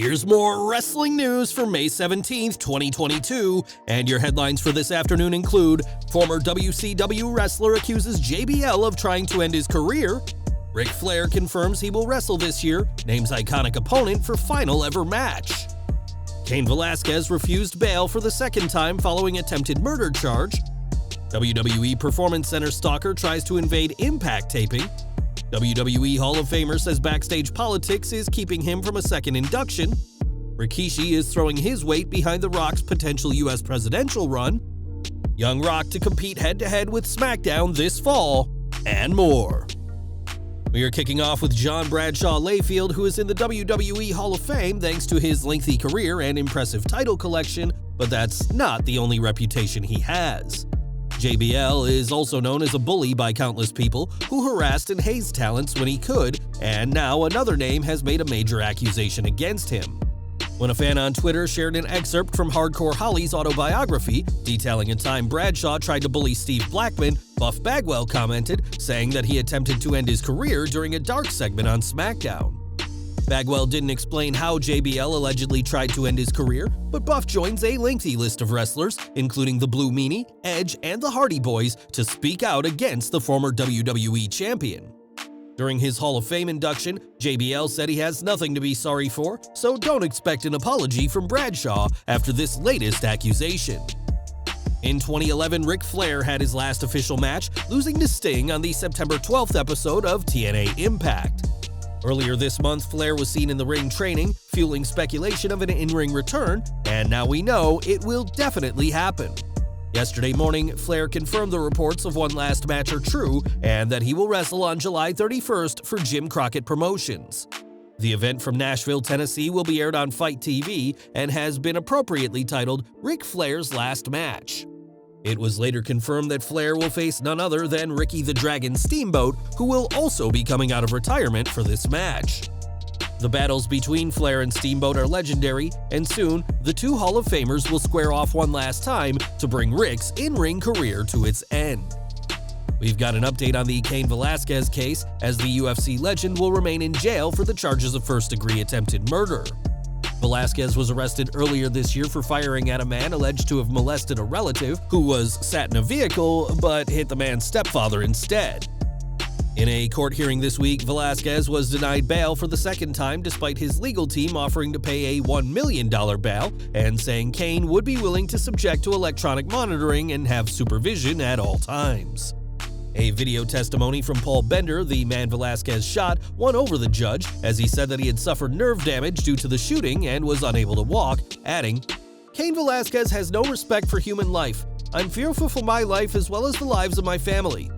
Here's more wrestling news for May 17th, 2022, and your headlines for this afternoon include former WCW wrestler accuses JBL of trying to end his career, Ric Flair confirms he will wrestle this year, names iconic opponent for final ever match, Cain Velasquez refused bail for the second time following attempted murder charge, WWE Performance Center Stalker tries to invade Impact taping, WWE Hall of Famer says backstage politics is keeping him from a second induction, Rikishi is throwing his weight behind The Rock's potential US presidential run, Young Rock to compete head-to-head with Smackdown this fall, and more. We are kicking off with John Bradshaw Layfield, who is in the WWE Hall of Fame thanks to his lengthy career and impressive title collection, but that's not the only reputation he has. JBL is also known as a bully by countless people who harassed and hazed talents when he could, and now another name has made a major accusation against him. When a fan on Twitter shared an excerpt from Hardcore Holly's autobiography detailing a time Bradshaw tried to bully Steve Blackman, Buff Bagwell commented, saying that he attempted to end his career during a dark segment on SmackDown. Bagwell didn't explain how JBL allegedly tried to end his career, but Buff joins a lengthy list of wrestlers, including the Blue Meanie, Edge, and the Hardy Boys, to speak out against the former WWE champion. During his Hall of Fame induction, JBL said he has nothing to be sorry for, so don't expect an apology from Bradshaw after this latest accusation. In 2011, Ric Flair had his last official match, losing to Sting on the September 12th episode of TNA Impact. Earlier this month, Flair was seen in the ring training, fueling speculation of an in-ring return, and now we know it will definitely happen. Yesterday morning, Flair confirmed the reports of one last match are true and that he will wrestle on July 31st for Jim Crockett Promotions. The event from Nashville, Tennessee will be aired on Fight TV and has been appropriately titled Ric Flair's Last Match. It was later confirmed that Flair will face none other than Ricky the Dragon Steamboat, who will also be coming out of retirement for this match. The battles between Flair and Steamboat are legendary, and soon, the two Hall of Famers will square off one last time to bring Ric's in-ring career to its end. We've got an update on the Cain Velasquez case, as the UFC legend will remain in jail for the charges of first-degree attempted murder. Velasquez was arrested earlier this year for firing at a man alleged to have molested a relative who was sat in a vehicle but hit the man's stepfather instead. In a court hearing this week, Velasquez was denied bail for the second time despite his legal team offering to pay a $1 million bail and saying Cain would be willing to subject to electronic monitoring and have supervision at all times. A video testimony from Paul Bender, the man Velasquez shot, won over the judge as he said that he had suffered nerve damage due to the shooting and was unable to walk, adding, "Cain Velasquez has no respect for human life. I'm fearful for my life as well as the lives of my family."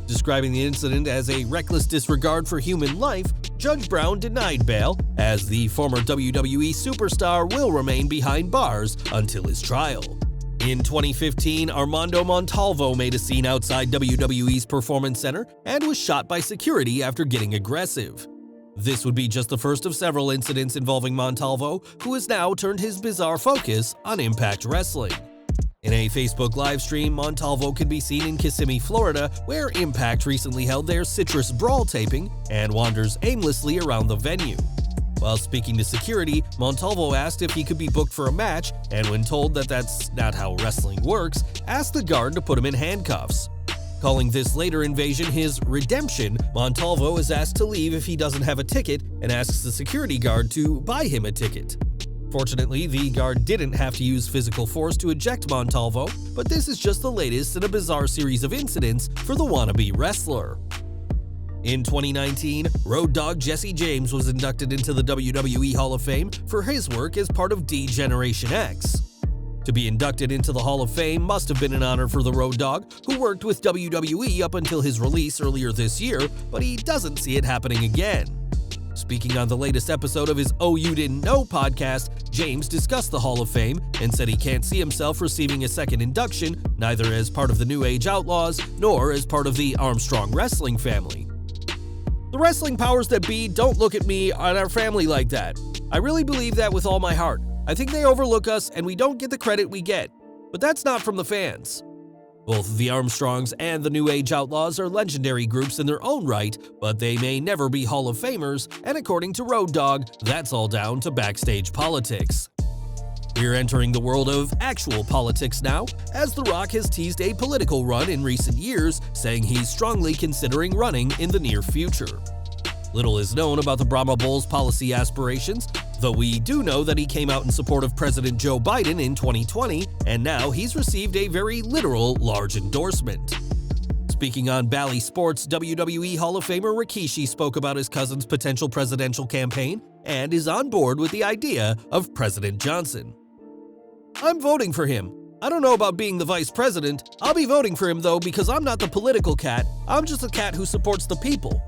Describing the incident as a reckless disregard for human life, Judge Brown denied bail, as the former WWE superstar will remain behind bars until his trial. In 2015, Armando Montalvo made a scene outside WWE's Performance Center and was shot by security after getting aggressive. This would be just the first of several incidents involving Montalvo, who has now turned his bizarre focus on Impact Wrestling. In a Facebook livestream, Montalvo can be seen in Kissimmee, Florida, where Impact recently held their Citrus Brawl taping and wanders aimlessly around the venue. While speaking to security, Montalvo asked if he could be booked for a match, and when told that that's not how wrestling works, asked the guard to put him in handcuffs. Calling this later invasion his redemption, Montalvo is asked to leave if he doesn't have a ticket and asks the security guard to buy him a ticket. Fortunately, the guard didn't have to use physical force to eject Montalvo, but this is just the latest in a bizarre series of incidents for the wannabe wrestler. In 2019, Road Dogg Jesse James was inducted into the WWE Hall of Fame for his work as part of D-Generation X. To be inducted into the Hall of Fame must have been an honor for the Road Dogg, who worked with WWE up until his release earlier this year, but he doesn't see it happening again. Speaking on the latest episode of his Oh You Didn't Know podcast, James discussed the Hall of Fame and said he can't see himself receiving a second induction, neither as part of the New Age Outlaws nor as part of the Armstrong wrestling family. "The wrestling powers that be don't look at me and our family like that. I really believe that with all my heart. I think they overlook us and we don't get the credit we get. But that's not from the fans." Both the Armstrongs and the New Age Outlaws are legendary groups in their own right, but they may never be Hall of Famers, and according to Road Dogg, that's all down to backstage politics. We're entering the world of actual politics now, as The Rock has teased a political run in recent years, saying he's strongly considering running in the near future. Little is known about the Brahma Bull's policy aspirations, though we do know that he came out in support of President Joe Biden in 2020, and now he's received a very literal large endorsement. Speaking on Bally Sports, WWE Hall of Famer Rikishi spoke about his cousin's potential presidential campaign and is on board with the idea of President Johnson. "I'm voting for him. I don't know about being the vice president. I'll be voting for him though because I'm not the political cat, I'm just a cat who supports the people."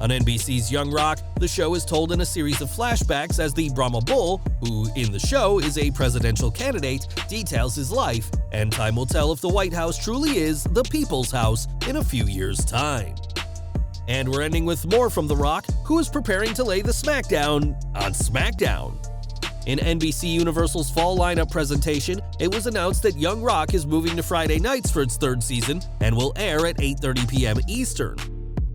On NBC's Young Rock, the show is told in a series of flashbacks as the Brahma Bull, who in the show is a presidential candidate, details his life, and time will tell if the White House truly is the people's house in a few years' time. And we're ending with more from The Rock, who is preparing to lay the smackdown on SmackDown. In NBC Universal's fall lineup presentation, it was announced that Young Rock is moving to Friday nights for its third season and will air at 8:30 p.m. Eastern.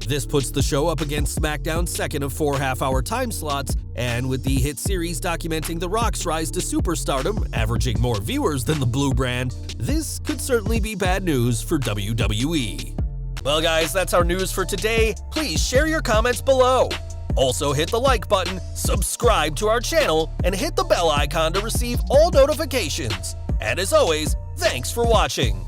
This puts the show up against SmackDown's second of 4 half-hour time slots, and with the hit series documenting The Rock's rise to superstardom, averaging more viewers than the Blue brand, this could certainly be bad news for WWE. Well guys, that's our news for today. Please share your comments below. Also hit the like button, subscribe to our channel, and hit the bell icon to receive all notifications. And as always, thanks for watching.